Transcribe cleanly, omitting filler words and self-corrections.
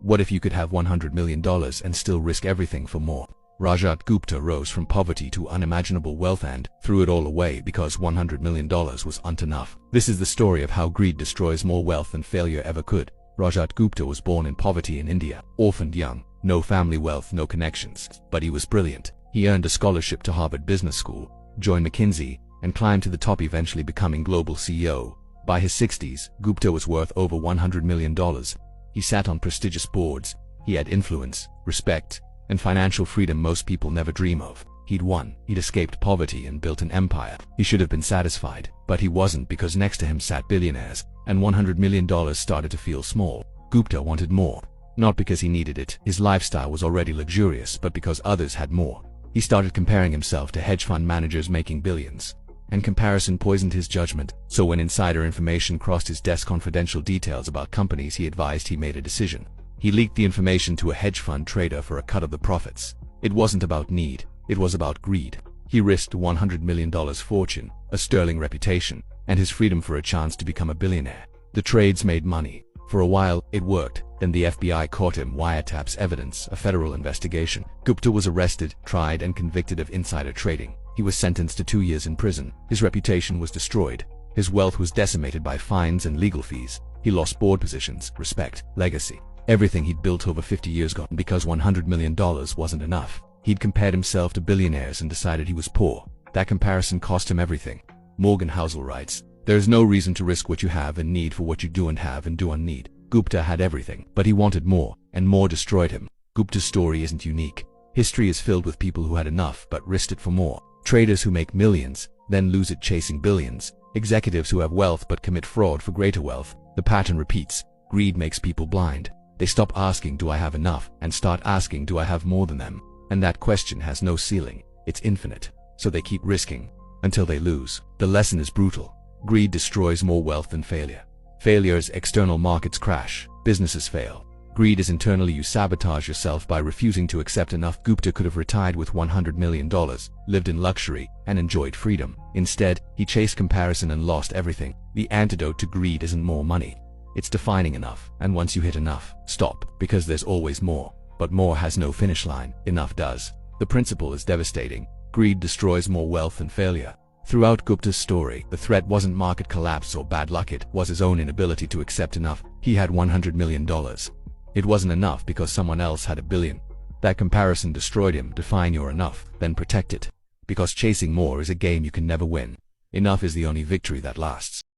What if you could have $100 million and still risk everything for more? Rajat Gupta rose from poverty to unimaginable wealth and threw it all away because $100 million wasn't enough. This is the story of how greed destroys more wealth than failure ever could. Rajat Gupta was born in poverty in India, orphaned young, no family wealth, no connections, but he was brilliant. He earned a scholarship to Harvard Business School, joined McKinsey, and climbed to the top, eventually becoming global CEO. By his 60s, Gupta was worth over $100 million. He sat on prestigious boards. He had influence, respect, and financial freedom most people never dream of. He'd won. He'd escaped poverty and built an empire. He should have been satisfied, but he wasn't, because next to him sat billionaires, and $100 million started to feel small. Gupta wanted more. Not because he needed it, his lifestyle was already luxurious, but because others had more. He started comparing himself to hedge fund managers making billions. And comparison poisoned his judgment, so when insider information crossed his desk, confidential details about companies he advised, he made a decision. He leaked the information to a hedge fund trader for a cut of the profits. It wasn't about need, it was about greed. He risked $100 million fortune, a sterling reputation, and his freedom for a chance to become a billionaire. The trades made money. For a while, it worked. Then the FBI caught him, wiretaps evidence, a federal investigation. Gupta was arrested, tried, and convicted of insider trading. He was sentenced to 2 years in prison. His reputation was destroyed. His wealth was decimated by fines and legal fees. He lost board positions, respect, legacy. Everything he'd built over 50 years gone because $100 million wasn't enough. He'd compared himself to billionaires and decided he was poor. That comparison cost him everything. Morgan Housel writes, "There is no reason to risk what you have and need for what you do and have and do on need." Gupta had everything, but he wanted more, and more destroyed him. Gupta's story isn't unique. History is filled with people who had enough but risked it for more. Traders who make millions, then lose it chasing billions. Executives who have wealth but commit fraud for greater wealth. The pattern repeats. Greed makes people blind. They stop asking, do I have enough, and start asking, do I have more than them? And that question has no ceiling. It's infinite. So they keep risking until they lose. The lesson is brutal. Greed destroys more wealth than failure. Failure is external, markets crash, businesses fail. Greed is internally, you sabotage yourself by refusing to accept enough. Gupta could have retired with $100 million, lived in luxury, and enjoyed freedom. Instead, he chased comparison and lost everything. The antidote to greed isn't more money. It's defining enough, and once you hit enough, stop, because there's always more. But more has no finish line, enough does. The principle is devastating. Greed destroys more wealth than failure. Throughout Gupta's story, the threat wasn't market collapse or bad luck, it was his own inability to accept enough. He had $100 million. It wasn't enough because someone else had $1 billion. That comparison destroyed him. Define your enough, then protect it. Because chasing more is a game you can never win. Enough is the only victory that lasts.